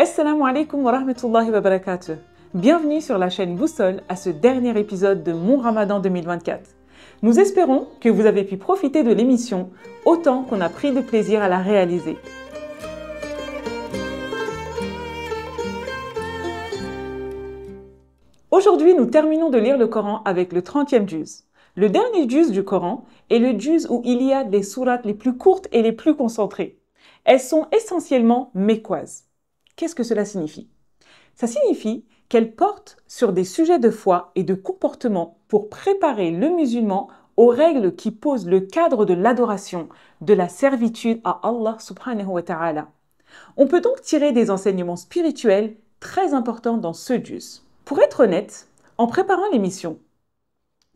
Assalamu alaikum wa rahmatullahi wa barakatuh. Bienvenue sur la chaîne Boussole à ce dernier épisode de mon Ramadan 2024. Nous espérons que vous avez pu profiter de l'émission autant qu'on a pris de plaisir à la réaliser. Aujourd'hui, nous terminons de lire le Coran avec le 30e juz. Le dernier juz du Coran est le juz où il y a les sourates les plus courtes et les plus concentrées. Elles sont essentiellement mécoises. Qu'est-ce que cela signifie? Ça signifie qu'elles portent sur des sujets de foi et de comportement pour préparer le musulman aux règles qui posent le cadre de l'adoration, de la servitude à Allah subhanahu wa ta'ala. On peut donc tirer des enseignements spirituels très importants dans ce juz. Pour être honnête, en préparant l'émission,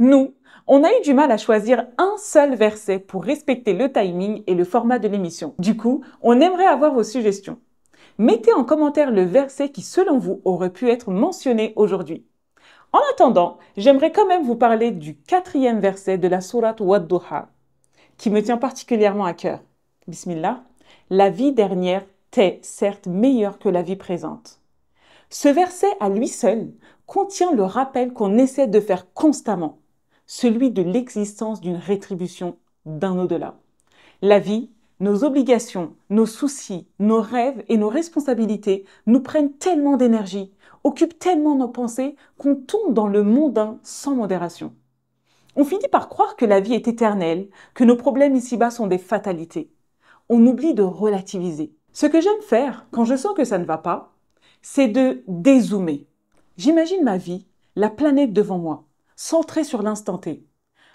on a eu du mal à choisir un seul verset pour respecter le timing et le format de l'émission. Du coup, on aimerait avoir vos suggestions. Mettez en commentaire le verset qui, selon vous, aurait pu être mentionné aujourd'hui. En attendant, j'aimerais quand même vous parler du 4e verset de la sourate Wad-Duha, qui me tient particulièrement à cœur. Bismillah. La vie dernière t'est certes meilleure que la vie présente. Ce verset, à lui seul, contient le rappel qu'on essaie de faire constamment, celui de l'existence d'une rétribution d'un au-delà. La vie, nos obligations, nos soucis, nos rêves et nos responsabilités nous prennent tellement d'énergie, occupent tellement nos pensées qu'on tombe dans le mondain sans modération. On finit par croire que la vie est éternelle, que nos problèmes ici-bas sont des fatalités. On oublie de relativiser. Ce que j'aime faire quand je sens que ça ne va pas, c'est de dézoomer. J'imagine ma vie, la planète devant moi, centrée sur l'instant T,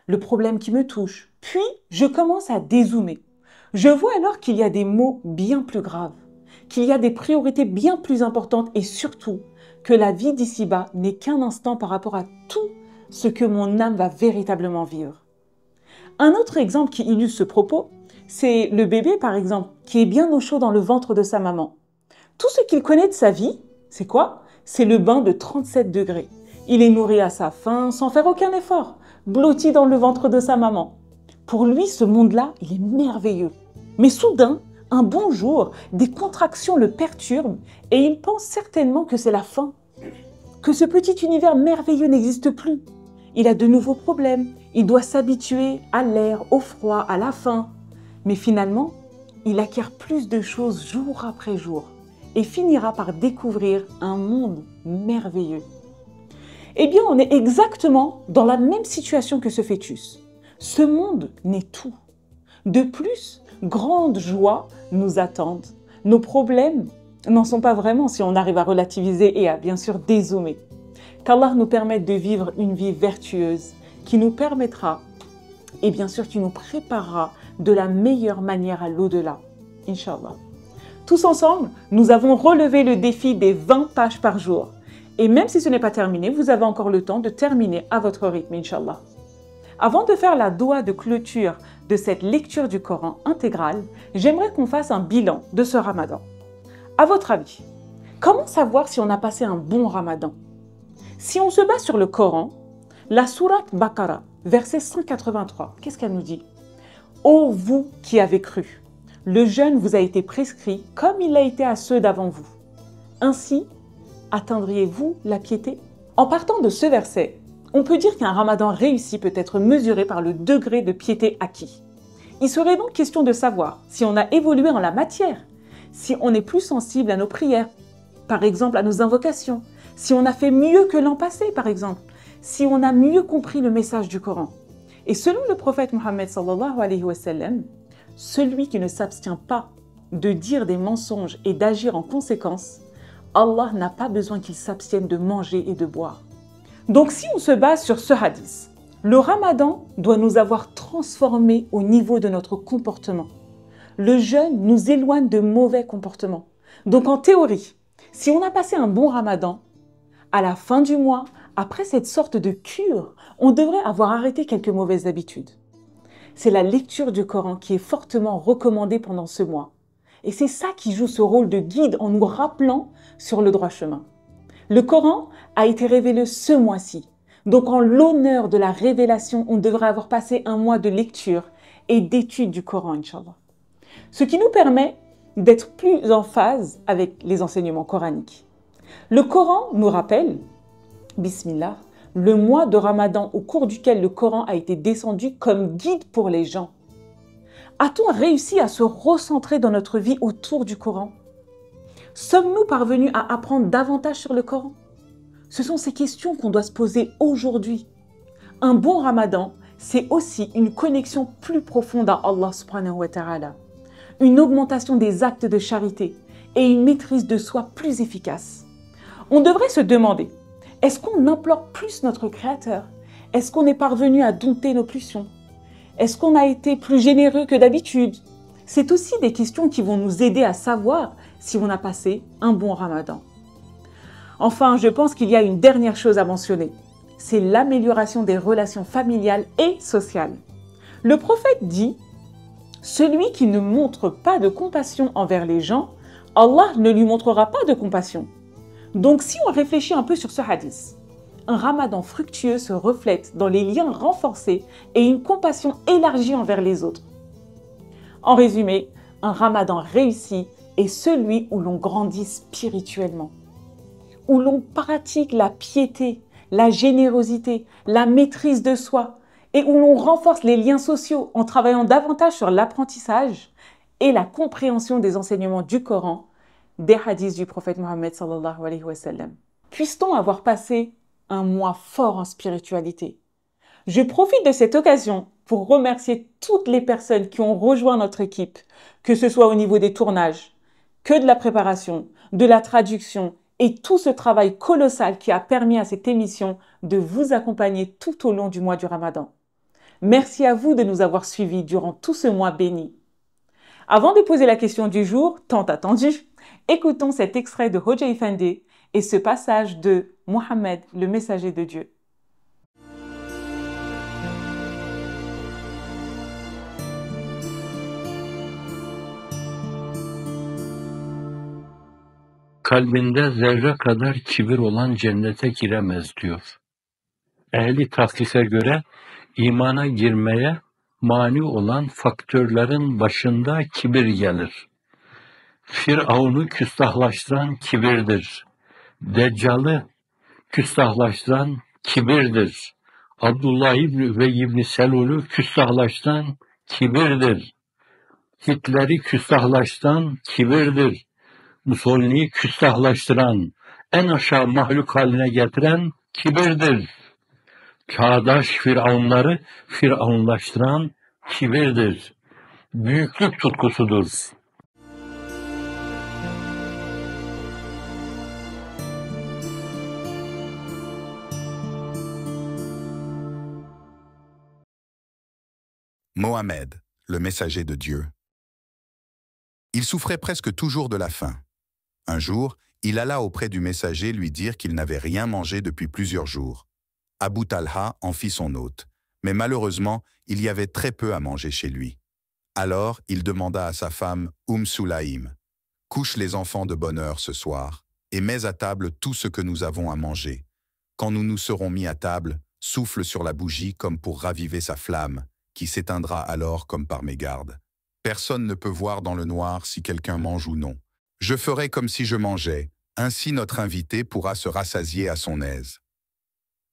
le problème qui me touche, puis je commence à dézoomer. Je vois alors qu'il y a des maux bien plus graves, qu'il y a des priorités bien plus importantes et surtout que la vie d'ici-bas n'est qu'un instant par rapport à tout ce que mon âme va véritablement vivre. Un autre exemple qui illustre ce propos, c'est le bébé par exemple, qui est bien au chaud dans le ventre de sa maman. Tout ce qu'il connaît de sa vie, c'est quoi? C'est le bain de 37 degrés. Il est nourri à sa faim sans faire aucun effort, blotti dans le ventre de sa maman. Pour lui, ce monde-là, il est merveilleux. Mais soudain, un bon jour, des contractions le perturbent et il pense certainement que c'est la fin, que ce petit univers merveilleux n'existe plus. Il a de nouveaux problèmes, il doit s'habituer à l'air, au froid, à la faim. Mais finalement, il acquiert plus de choses jour après jour et finira par découvrir un monde merveilleux. Eh bien, on est exactement dans la même situation que ce fœtus. Ce monde n'est tout. De plus, grandes joies nous attendent. Nos problèmes n'en sont pas vraiment si on arrive à relativiser et à bien sûr dézoomer. Qu'Allah nous permette de vivre une vie vertueuse qui nous permettra et bien sûr qui nous préparera de la meilleure manière à l'au-delà. Inch'Allah. Tous ensemble, nous avons relevé le défi des 20 pages par jour. Et même si ce n'est pas terminé, vous avez encore le temps de terminer à votre rythme, Inch'Allah. Avant de faire la doua de clôture de cette lecture du Coran intégrale, j'aimerais qu'on fasse un bilan de ce Ramadan. À votre avis, comment savoir si on a passé un bon Ramadan? Si on se base sur le Coran, la sourate Baqara, verset 183, qu'est-ce qu'elle nous dit? Ô vous qui avez cru, le jeûne vous a été prescrit comme il l'a été à ceux d'avant vous. Ainsi, atteindriez-vous la piété? En partant de ce verset, on peut dire qu'un Ramadan réussi peut être mesuré par le degré de piété acquis. Il serait donc question de savoir si on a évolué en la matière, si on est plus sensible à nos prières, par exemple à nos invocations, si on a fait mieux que l'an passé, par exemple, si on a mieux compris le message du Coran. Et selon le prophète Mohammed sallallahu alayhi wa sallam, celui qui ne s'abstient pas de dire des mensonges et d'agir en conséquence, Allah n'a pas besoin qu'il s'abstienne de manger et de boire. Donc si on se base sur ce hadith, le Ramadan doit nous avoir transformés au niveau de notre comportement. Le jeûne nous éloigne de mauvais comportements. Donc en théorie, si on a passé un bon Ramadan, à la fin du mois, après cette sorte de cure, on devrait avoir arrêté quelques mauvaises habitudes. C'est la lecture du Coran qui est fortement recommandée pendant ce mois. Et c'est ça qui joue ce rôle de guide en nous rappelant sur le droit chemin. Le Coran a été révélé ce mois-ci. Donc en l'honneur de la révélation, on devrait avoir passé un mois de lecture et d'étude du Coran, Inch'Allah. Ce qui nous permet d'être plus en phase avec les enseignements coraniques. Le Coran nous rappelle, Bismillah, le mois de Ramadan au cours duquel le Coran a été descendu comme guide pour les gens. A-t-on réussi à se recentrer dans notre vie autour du Coran? Sommes-nous parvenus à apprendre davantage sur le Coran? Ce sont ces questions qu'on doit se poser aujourd'hui. Un bon Ramadan, c'est aussi une connexion plus profonde à Allah subhanahu wa ta'ala, une augmentation des actes de charité et une maîtrise de soi plus efficace. On devrait se demander, est-ce qu'on implore plus notre Créateur? Est-ce qu'on est parvenu à dompter nos pulsions? Est-ce qu'on a été plus généreux que d'habitude? C'est aussi des questions qui vont nous aider à savoir si on a passé un bon Ramadan. Enfin, je pense qu'il y a une dernière chose à mentionner. C'est l'amélioration des relations familiales et sociales. Le prophète dit « Celui qui ne montre pas de compassion envers les gens, Allah ne lui montrera pas de compassion. » Donc si on réfléchit un peu sur ce hadith, un Ramadan fructueux se reflète dans les liens renforcés et une compassion élargie envers les autres. En résumé, un Ramadan réussi est celui où l'on grandit spirituellement, où l'on pratique la piété, la générosité, la maîtrise de soi et où l'on renforce les liens sociaux en travaillant davantage sur l'apprentissage et la compréhension des enseignements du Coran, des hadiths du prophète Mohammed sallallahu alayhi wa sallam. Puisse-t-on avoir passé un mois fort en spiritualité? Je profite de cette occasion pour remercier toutes les personnes qui ont rejoint notre équipe, que ce soit au niveau des tournages, que de la préparation, de la traduction et tout ce travail colossal qui a permis à cette émission de vous accompagner tout au long du mois du Ramadan. Merci à vous de nous avoir suivis durant tout ce mois béni. Avant de poser la question du jour, tant attendue, écoutons cet extrait de Hoja Effendi et ce passage de Mohammed, le messager de Dieu. Kalbinde zerre kadar kibir olan cennete giremez diyor. Ehli tahkise göre imana girmeye mani olan faktörlerin başında kibir gelir. Firavun'u küstahlaştıran kibirdir. Deccal'ı küstahlaştıran kibirdir. Abdullah İbni Selul'ü küstahlaştıran kibirdir. Hitler'i küstahlaştıran kibirdir. Mussolini'yi küstahlaştıran, en aşağı mahluk haline getiren kibirdir. Çağdaş firavunları firavunlaştıran kibirdir. Büyüklük tutkusudur. Mohammed, le messager de Dieu. Il souffrait presque toujours de la faim. Un jour, il alla auprès du messager lui dire qu'il n'avait rien mangé depuis plusieurs jours. Abu Talha en fit son hôte, mais malheureusement, il y avait très peu à manger chez lui. Alors, il demanda à sa femme, Sulaïm, « Couche les enfants de bonne heure ce soir, et mets à table tout ce que nous avons à manger. Quand nous nous serons mis à table, souffle sur la bougie comme pour raviver sa flamme, qui s'éteindra alors comme par mégarde. Personne ne peut voir dans le noir si quelqu'un mange ou non. Je ferai comme si je mangeais, ainsi notre invité pourra se rassasier à son aise. »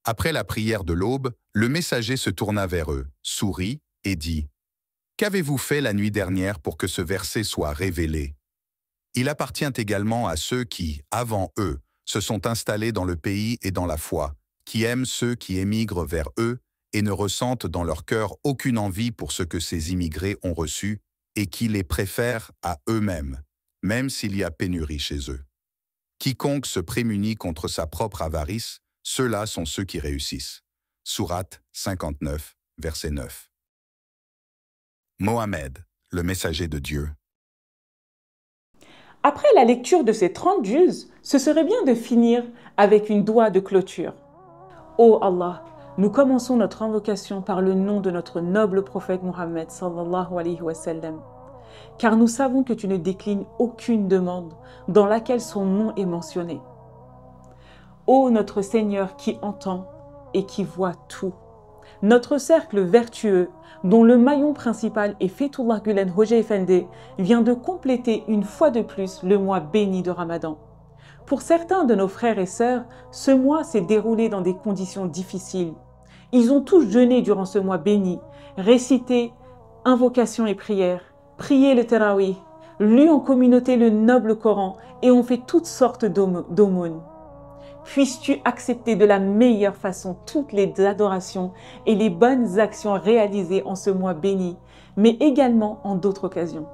Après la prière de l'aube, le messager se tourna vers eux, sourit et dit « Qu'avez-vous fait la nuit dernière pour que ce verset soit révélé ?» Il appartient également à ceux qui, avant eux, se sont installés dans le pays et dans la foi, qui aiment ceux qui émigrent vers eux et ne ressentent dans leur cœur aucune envie pour ce que ces immigrés ont reçu et qui les préfèrent à eux-mêmes, même s'il y a pénurie chez eux. Quiconque se prémunit contre sa propre avarice, ceux-là sont ceux qui réussissent. Sourate 59, verset 9. Mohammed, le messager de Dieu. Après la lecture de ces 30 juz, ce serait bien de finir avec une doua de clôture. Ô Allah, nous commençons notre invocation par le nom de notre noble prophète Mohammed sallallahu alayhi wa sallam, car nous savons que tu ne déclines aucune demande dans laquelle son nom est mentionné. Ô notre Seigneur qui entend et qui voit tout, Notre cercle vertueux, dont le maillon principal est Fethullah Gülen Hoca Efendi, vient de compléter une fois de plus le mois béni de Ramadan. Pour certains de nos frères et sœurs, ce mois s'est déroulé dans des conditions difficiles. Ils ont tous jeûné durant ce mois béni, récité invocations et prières, prié le Tarawih, lu en communauté le noble Coran et ont fait toutes sortes d'aumônes. Puisses-tu accepter de la meilleure façon toutes les adorations et les bonnes actions réalisées en ce mois béni, mais également en d'autres occasions.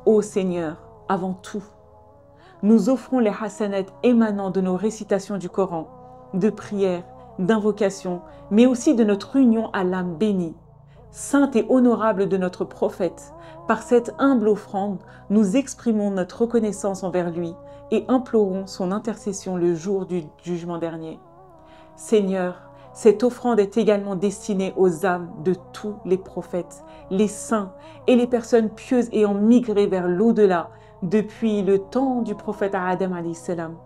Ô Seigneur, avant tout, nous offrons les hasanats émanant de nos récitations du Coran, de prières, d'invocations, mais aussi de notre union à l'âme bénie. Sainte et honorable de notre prophète, par cette humble offrande, nous exprimons notre reconnaissance envers lui et implorons son intercession le jour du jugement dernier. Seigneur, cette offrande est également destinée aux âmes de tous les prophètes, les saints et les personnes pieuses ayant migré vers l'au-delà depuis le temps du prophète Adam alayhi salam,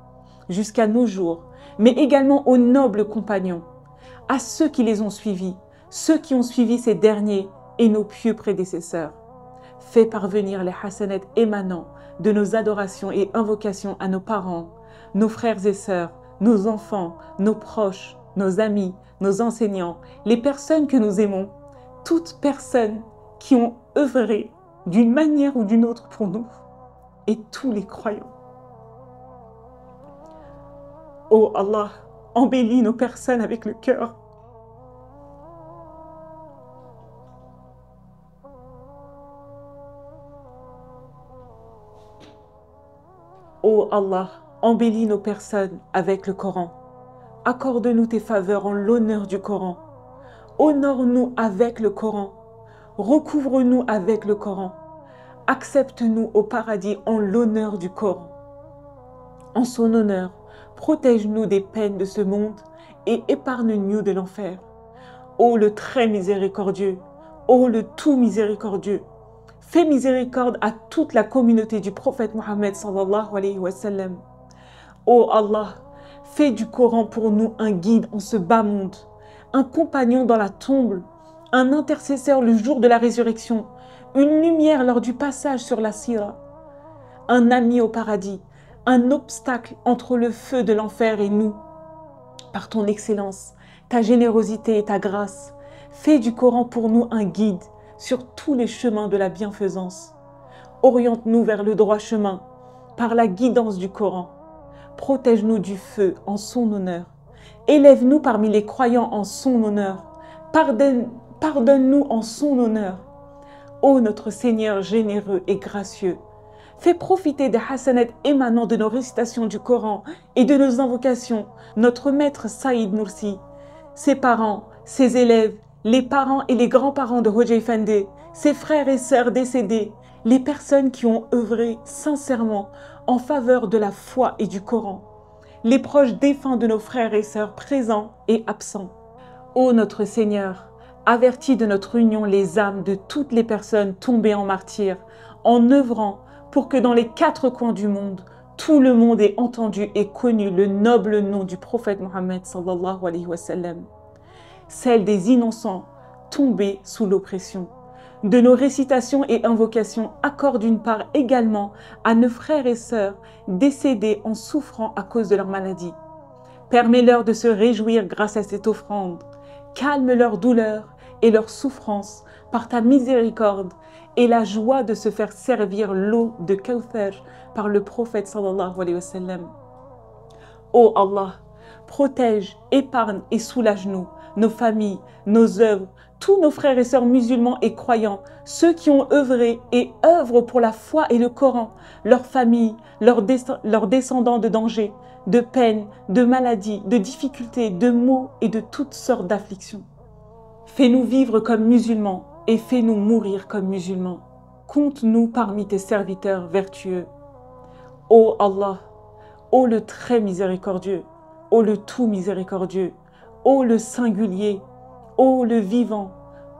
jusqu'à nos jours, mais également aux nobles compagnons, à ceux qui les ont suivis, ceux qui ont suivi ces derniers et nos pieux prédécesseurs. Fais parvenir les hasanats émanant de nos adorations et invocations à nos parents, nos frères et sœurs, nos enfants, nos proches, nos amis, nos enseignants, les personnes que nous aimons, toutes personnes qui ont œuvré d'une manière ou d'une autre pour nous, et tous les croyants. Ô Allah, embellis nos personnes avec le cœur. Ô Allah, embellis nos personnes avec le Coran. Accorde-nous tes faveurs en l'honneur du Coran. Honore-nous avec le Coran. Recouvre-nous avec le Coran. Accepte-nous au paradis en l'honneur du Coran. En son honneur, protège-nous des peines de ce monde et épargne-nous de l'enfer. Ô le très miséricordieux, ô le tout miséricordieux, fais miséricorde à toute la communauté du prophète Mohammed sallallahu alayhi wa sallam. Ô Allah, fais du Coran pour nous un guide en ce bas monde, un compagnon dans la tombe, un intercesseur le jour de la résurrection, une lumière lors du passage sur la sira, un ami au paradis, un obstacle entre le feu de l'enfer et nous. Par ton excellence, ta générosité et ta grâce, fais du Coran pour nous un guide sur tous les chemins de la bienfaisance. Oriente-nous vers le droit chemin par la guidance du Coran. Protège-nous du feu en son honneur. Élève-nous parmi les croyants en son honneur. Pardonne-nous en son honneur. Ô notre Seigneur généreux et gracieux, fais profiter des hasanats émanant de nos récitations du Coran et de nos invocations notre maître Saïd Nursi, ses parents, ses élèves, les parents et les grands-parents de Hoca Efendi, ses frères et sœurs décédés, les personnes qui ont œuvré sincèrement en faveur de la foi et du Coran, les proches défunts de nos frères et sœurs présents et absents. Ô notre Seigneur, avertis de notre union les âmes de toutes les personnes tombées en martyrs, en œuvrant pour que dans les 4 coins du monde, tout le monde ait entendu et connu le noble nom du prophète Mohammed sallallahu alayhi wa sallam, celle des innocents tombés sous l'oppression. De nos récitations et invocations, accorde une part également à nos frères et sœurs décédés en souffrant à cause de leur maladie. Permets-leur de se réjouir grâce à cette offrande. Calme leur douleur et leur souffrance par ta miséricorde et la joie de se faire servir l'eau de Kawthar par le prophète sallallahu alayhi wa sallam. Ô Allah, protège, épargne et soulage-nous, nos familles, nos œuvres, tous nos frères et sœurs musulmans et croyants, ceux qui ont œuvré et œuvrent pour la foi et le Coran, leurs familles, leurs descendants de dangers, de peines, de maladies, de difficultés, de maux et de toutes sortes d'afflictions. Fais-nous vivre comme musulmans et fais-nous mourir comme musulmans. Compte-nous parmi tes serviteurs vertueux. Ô Allah, ô le très miséricordieux, ô le tout miséricordieux, ô le singulier, ô le vivant,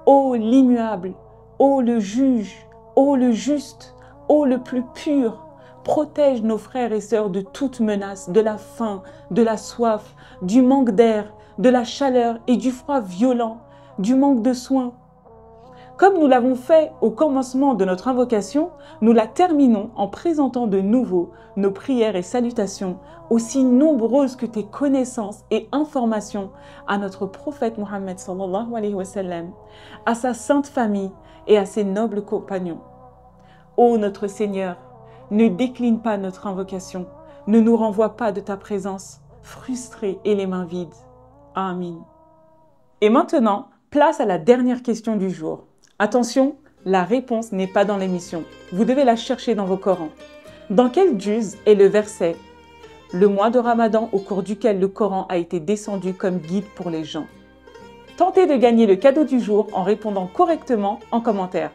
ô l'immuable, ô le juge, ô le juste, ô le plus pur, protège nos frères et sœurs de toute menace, de la faim, de la soif, du manque d'air, de la chaleur et du froid violent, du manque de soins. Comme nous l'avons fait au commencement de notre invocation, nous la terminons en présentant de nouveau nos prières et salutations, aussi nombreuses que tes connaissances et informations, à notre prophète Mohammed sallallahu alayhi wa sallam, à sa sainte famille et à ses nobles compagnons. Ô notre Seigneur, ne décline pas notre invocation, ne nous renvoie pas de ta présence, frustrés et les mains vides. Amin. Et maintenant, place à la dernière question du jour. Attention, la réponse n'est pas dans l'émission. Vous devez la chercher dans vos Corans. Dans quel juz est le verset « Le mois de Ramadan au cours duquel le Coran a été descendu comme guide pour les gens ». Tentez de gagner le cadeau du jour en répondant correctement en commentaire.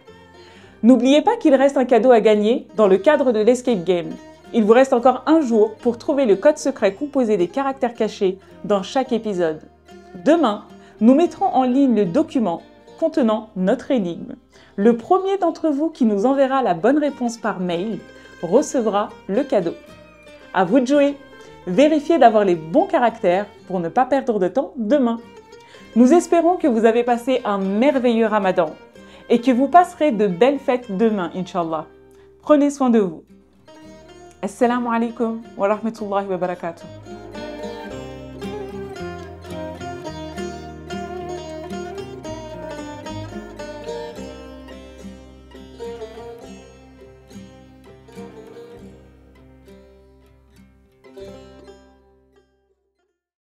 N'oubliez pas qu'il reste un cadeau à gagner dans le cadre de l'Escape Game. Il vous reste encore un jour pour trouver le code secret composé des caractères cachés dans chaque épisode. Demain, nous mettrons en ligne le document contenant notre énigme. Le premier d'entre vous qui nous enverra la bonne réponse par mail recevra le cadeau. À vous de jouer! Vérifiez d'avoir les bons caractères pour ne pas perdre de temps demain. Nous espérons que vous avez passé un merveilleux Ramadan et que vous passerez de belles fêtes demain, Inch'Allah. Prenez soin de vous. Assalamu alaikum wa rahmatullahi wa barakatuh.